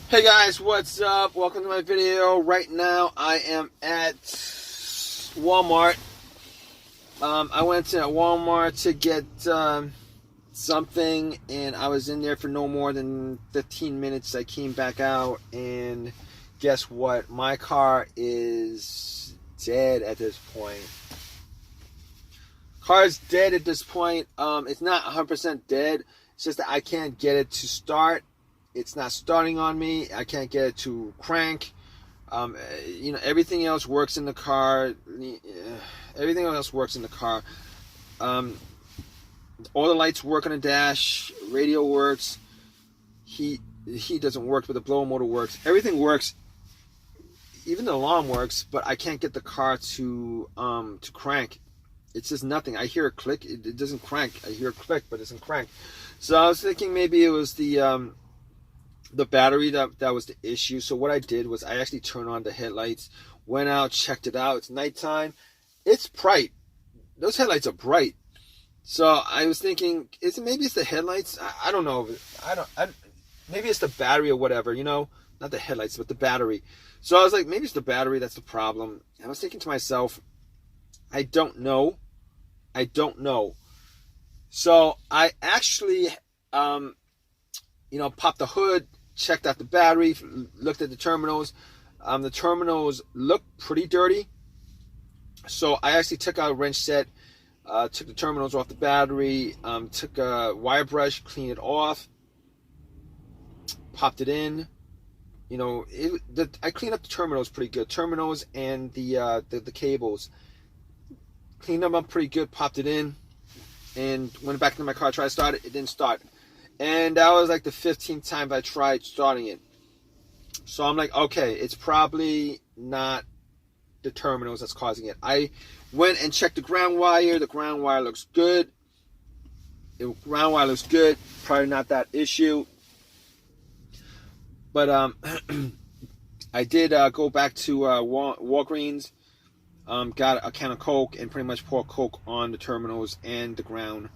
Hey guys, what's up? Welcome to my video. Right now I am at Walmart. I went to Walmart to get something, and I was in there for no more than 15 minutes. I came back out, and guess what? My car is dead at this point. Car's dead at this point. It's not 100% dead. It's just that I can't get it to start. It's not starting on me. I can't get it to crank. Everything else works in the car. Everything else works in the car. All the lights work on the dash. Radio works. Heat doesn't work, but the blower motor works. Everything works. Even the alarm works, but I can't get the car to crank. It's just nothing. I hear a click. It doesn't crank. I hear a click, but it doesn't crank. So I was thinking maybe it was the battery that was the issue. So what I did was I actually turned on the headlights, went out, checked it out. It's nighttime. It's bright. Those headlights are bright. So I was thinking, maybe it's the headlights? I don't know. Maybe it's the battery or whatever, not the headlights, but the battery. So I was like, maybe it's the battery that's the problem. I was thinking to myself, I don't know. So I actually, popped the hood, checked out the battery, looked at the terminals. The terminals look pretty dirty. So I actually took out a wrench set, took the terminals off the battery, took a wire brush, cleaned it off, popped it in. I cleaned up the terminals pretty good. Terminals and the cables. Cleaned them up pretty good, popped it in, and went back into my car, tried to start it. It didn't start. And that was like the 15th time I tried starting it. So I'm like, okay, it's probably not the terminals that's causing it. I went and checked the ground wire. The ground wire looks good. Probably not that issue. But I did go back to Walgreens. Got a can of Coke and pretty much poured Coke on the terminals and the ground.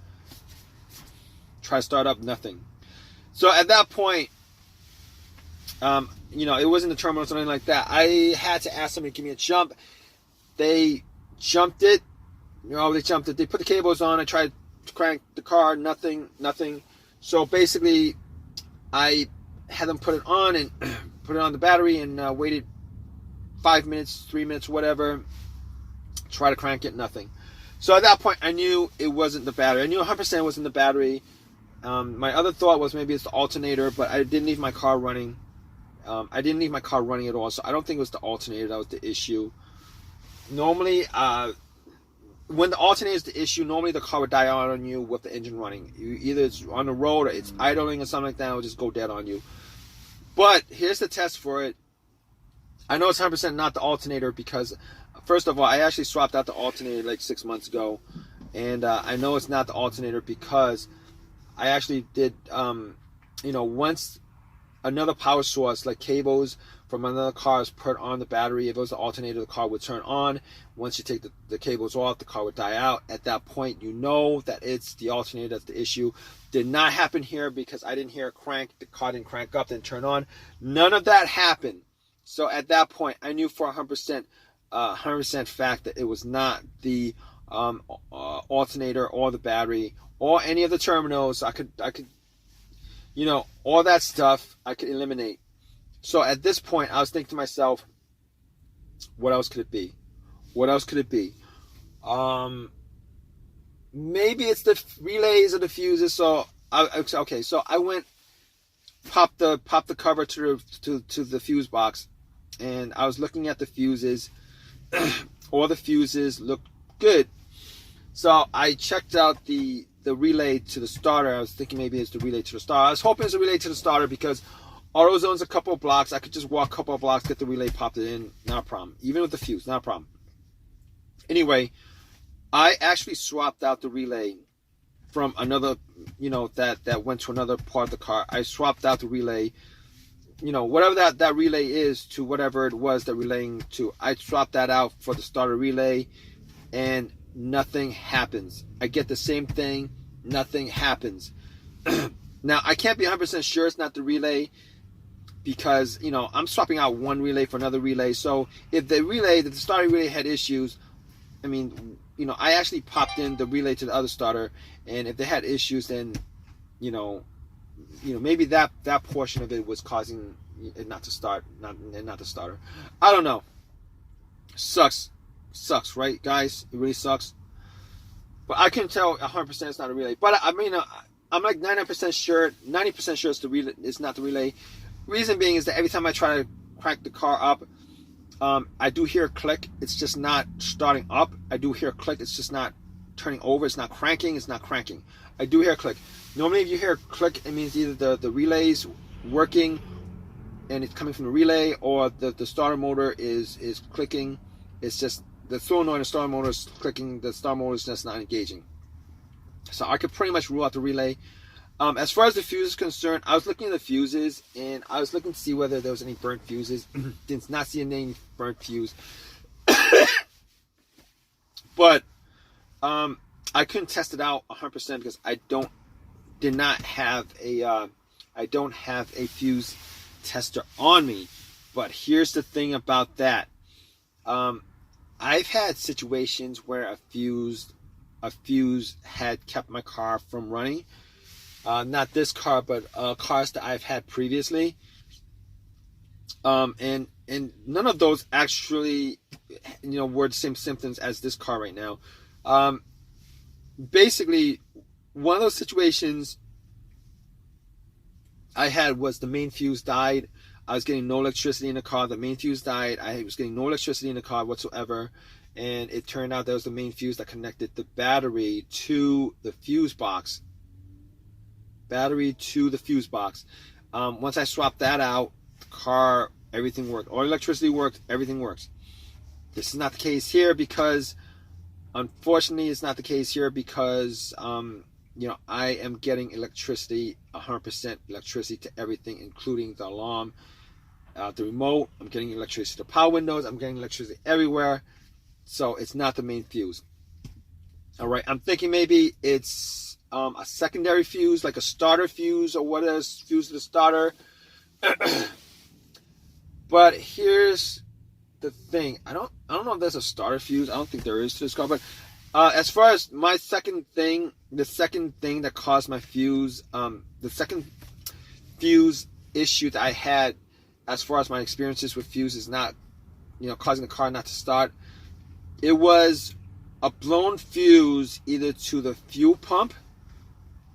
Try to start up, nothing. So at that point, it wasn't the terminals or anything like that. I had to ask somebody to give me a jump. They jumped it. They put the cables on. I tried to crank the car, nothing. So basically, I had them put it on and put it on the battery and waited 5 minutes, 3 minutes, whatever. Try to crank it, nothing. So at that point, I knew it wasn't the battery. I knew 100% it wasn't the battery. My other thought was maybe it's the alternator, but I didn't leave my car running. I didn't leave my car running at all, so I don't think it was the alternator that was the issue. Normally, when the alternator is the issue, normally the car would die out on you with the engine running. Either it's on the road or it's idling or something like that, it will just go dead on you. But here's the test for it. I know it's 100% not the alternator because, first of all, I actually swapped out the alternator like 6 months ago. And I know it's not the alternator because I actually did, once another power source like cables from another car is put on the battery, if it was the alternator, the car would turn on. Once you take the cables off, the car would die out. At that point, you know that it's the alternator that's the issue. Did not happen here because I didn't hear a crank. The car didn't crank up, didn't turn on. None of that happened. So at that point, I knew for 100% fact that it was not the alternator or the battery or any of the terminals. I could all that stuff I could eliminate. So at this point, I was thinking to myself, what else could it be? Maybe it's the relays or the fuses. So I went, popped the cover to the fuse box, and I was looking at the fuses. All the fuses looked good. So I checked out the relay to the starter. I was thinking maybe it's the relay to the starter. I was hoping it's a relay to the starter because AutoZone's a couple of blocks. I could just walk a couple of blocks, get the relay, popped it in, not a problem. Even with the fuse, not a problem. Anyway, I actually swapped out the relay from another, that went to another part of the car. I swapped out the relay, whatever that relay is to whatever it was that relaying to. I swapped that out for the starter relay, and nothing happens. I get the same thing, nothing happens. Now, I can't be 100% sure it's not the relay. because, you know, I'm swapping out one relay for another relay. So if the starter relay had issues, I mean, you know, I actually popped in the relay to the other starter, and if they had issues, then, you know, maybe that portion of it was causing it not to start, not the starter. I don't know. Sucks, right, guys? It really sucks. But I can tell 100% it's not a relay. But I mean, I'm like 99% sure, 90% sure it's the relay. It's not the relay. Reason being is that every time I try to crank the car up, I do hear a click. It's just not starting up. I do hear a click. It's just not turning over. It's not cranking. It's not cranking. I do hear a click. Normally, if you hear a click, it means either the relay's working and it's coming from the relay, or the starter motor is clicking. It's just the solenoid and the starter motor is clicking. The starter motor is just not engaging. So I could pretty much rule out the relay. As far as the fuse is concerned, I was looking at the fuses, and I was looking to see whether there was any burnt fuses. Did not see any burnt fuse. But I couldn't test it out 100% because I don't have a fuse tester on me. But here's the thing about that. I've had situations where a fuse had kept my car from running. Not this car, but cars that I've had previously. And none of those actually, were the same symptoms as this car right now. Basically, one of those situations I had was the main fuse died. I was getting no electricity in the car. The main fuse died. I was getting no electricity in the car whatsoever. And it turned out that was the main fuse that connected the battery to the fuse box. Once I swapped that out, the car, everything worked. All electricity worked. Everything works. This is not the case here because, unfortunately, it's not the case here because, I am getting electricity, 100% electricity to everything, including the alarm, the remote. I'm getting electricity to power windows. I'm getting electricity everywhere. So it's not the main fuse. All right. I'm thinking maybe it's a secondary fuse, like a starter fuse or what is fuse to the starter. But here's the thing. I don't know if there's a starter fuse. I don't think there is to this car. But as far as my second thing that caused my fuse, the second fuse issue that I had as far as my experiences with fuse is not, causing the car not to start. It was a blown fuse either to the fuel pump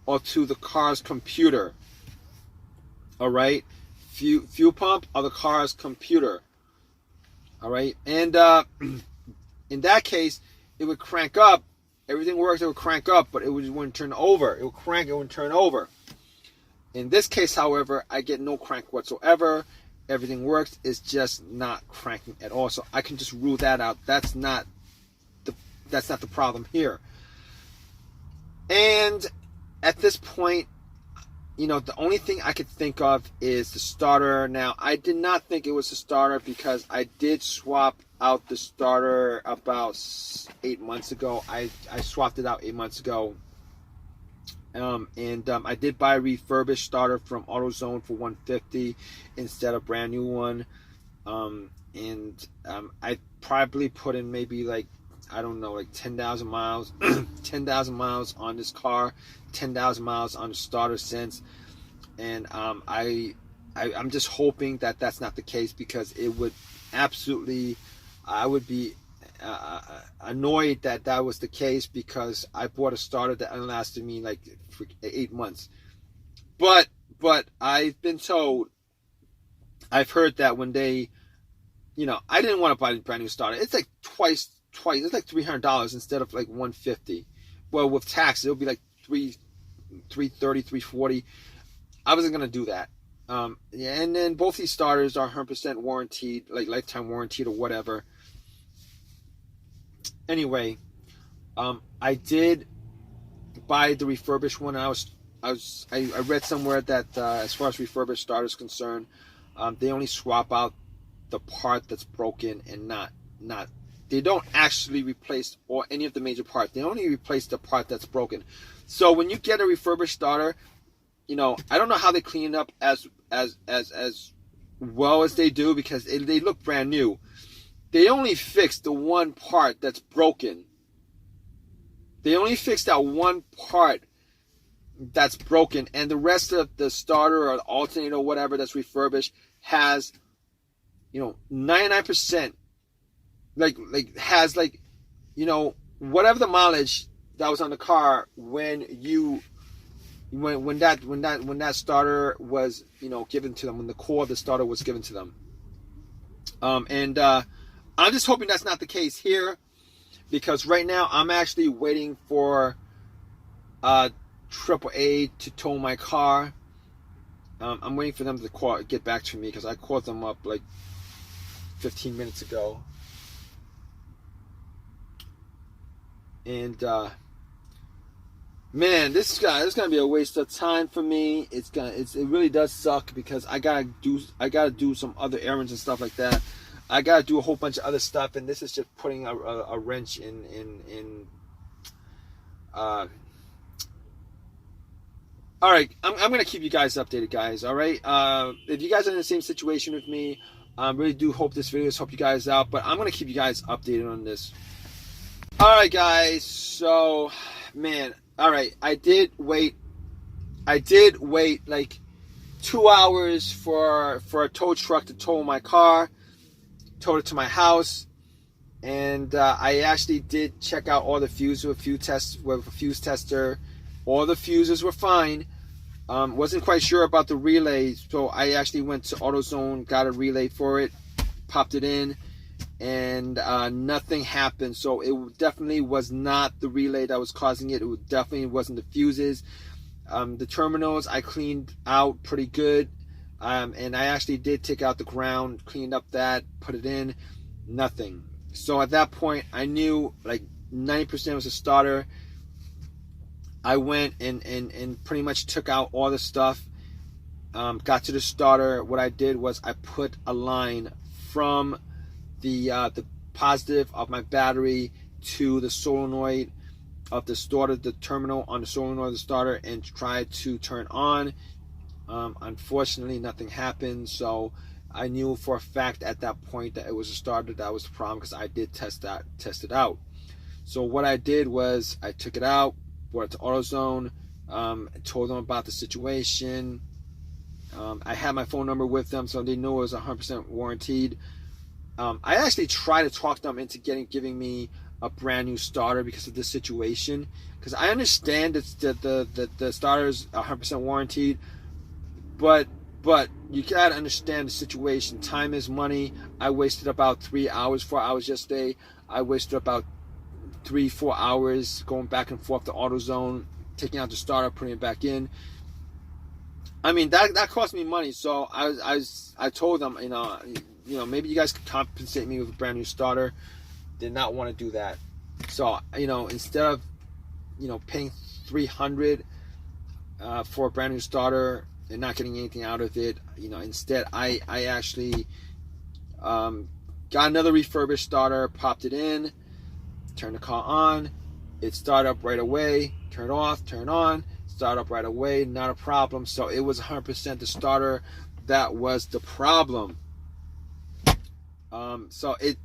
or to the car's computer. All right, fuel pump or the car's computer. All right, and in that case, it would crank up. Everything works. It would crank up, but it wouldn't turn over. It would crank. It wouldn't turn over. In this case, however, I get no crank whatsoever. Everything works. It's just not cranking at all. So I can just rule that out. That's not the problem here. And at this point, the only thing I could think of is the starter. Now, I did not think it was the starter because I did swap out the starter about 8 months ago. I swapped it out 8 months ago. I did buy a refurbished starter from AutoZone for $150 instead of a brand new one. I probably put in maybe like 10,000 miles, 10,000 miles on this car, 10,000 miles on the starter since. And I'm just hoping that that's not the case because it would absolutely, I would be annoyed that was the case because I bought a starter that lasted me like 8 months. But I've been told, I've heard that when they, I didn't want to buy a brand new starter. It's like twice. It's like $300 instead of like $150. Well, with tax, it'll be like $330, $340. I wasn't gonna do that. And then both these starters are 100% warranted, like lifetime warranted or whatever. Anyway, I did buy the refurbished one. I read somewhere that as far as refurbished starters concerned, they only swap out the part that's broken and not. They don't actually replace any of the major parts. They only replace the part that's broken. So when you get a refurbished starter, I don't know how they clean it up as well as they do, because they look brand new. They only fixed the one part that's broken. They only fixed that one part that's broken, and the rest of the starter or the alternator or whatever that's refurbished has, 99%, has whatever the mileage that was on the car when that starter was given to them, when the core of the starter was given to them. And I'm just hoping that's not the case here, because right now I'm actually waiting for AAA to tow my car. I'm waiting for them to get back to me, because I called them up like 15 minutes ago. And man, this is gonna be a waste of time for me. It really does suck, because I gotta do some other errands and stuff like that. I gotta do a whole bunch of other stuff, and this is just putting a wrench in. All right, I'm gonna keep you guys updated, guys. All right, if you guys are in the same situation with me, I really do hope this video has helped you guys out. But I'm gonna keep you guys updated on this. All right, guys. So, man. All right, I did wait like 2 hours for a tow truck to tow my car, towed it to my house, and I actually did check out all the fuses with a fuse tester. All the fuses were fine. Wasn't quite sure about the relay, so I actually went to AutoZone, got a relay for it, popped it in, and nothing happened. So it definitely was not the relay that was causing it. It definitely wasn't the fuses. The terminals I cleaned out pretty good, and I actually did take out the ground, cleaned up that, put it in, nothing. So at that point I knew like 90% was a starter. I went and pretty much took out all the stuff, got to the starter. What I did was I put a line from the positive of my battery to the solenoid of the starter, the terminal on the solenoid of the starter, and tried to turn on. Unfortunately, nothing happened, so I knew for a fact at that point that it was a starter that was the problem, because I did test it out. So what I did was I took it out, brought it to AutoZone, told them about the situation. I had my phone number with them, so they knew it was 100% warranted. I actually tried to talk them into giving me a brand new starter because of this situation. Because I understand that the starter is 100% warranted, but you gotta understand the situation. Time is money. I wasted about 4 hours yesterday. I wasted about 3-4 hours going back and forth to AutoZone, taking out the starter, putting it back in. I mean, that cost me money. So I told them, maybe you guys could compensate me with a brand new starter. Did not want to do that. So, instead of, paying $300 for a brand new starter and not getting anything out of it, instead I actually got another refurbished starter, popped it in, turned the car on, it started up right away, turn off, turn on, start up right away, not a problem. So it was 100% the starter that was the problem. So it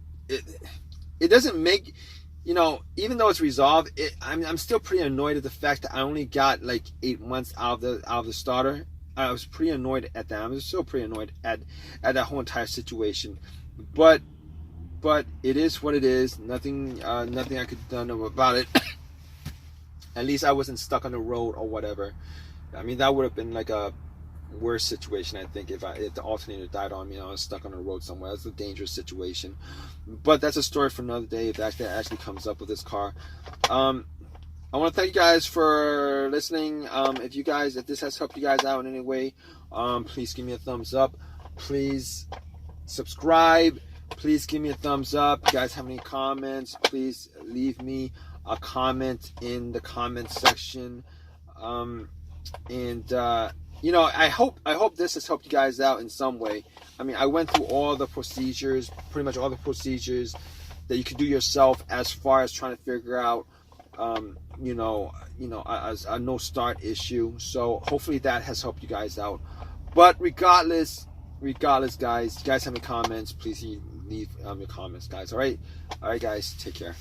doesn't make, even though it's resolved, I'm still pretty annoyed at the fact that I only got like 8 months out of the starter. I was pretty annoyed at that. I was still pretty annoyed at that whole entire situation. But it is what it is. Nothing I could have done about it. At least I wasn't stuck on the road or whatever. I mean, that would have been like a worse situation, I think, if the alternator died on me and I was stuck on the road somewhere. That's a dangerous situation. But that's a story for another day if that actually comes up with this car. I want to thank you guys for listening. If this has helped you guys out in any way, please give me a thumbs up. Please subscribe. Please give me a thumbs up. If you guys have any comments, please leave me a comment in the comment section. I hope this has helped you guys out in some way. I mean, I went through all the procedures, pretty much all the procedures that you could do yourself as far as trying to figure out, a no start issue. So hopefully that has helped you guys out. But regardless, regardless, guys, you guys have any comments, please leave your comments, guys. All right, guys, take care.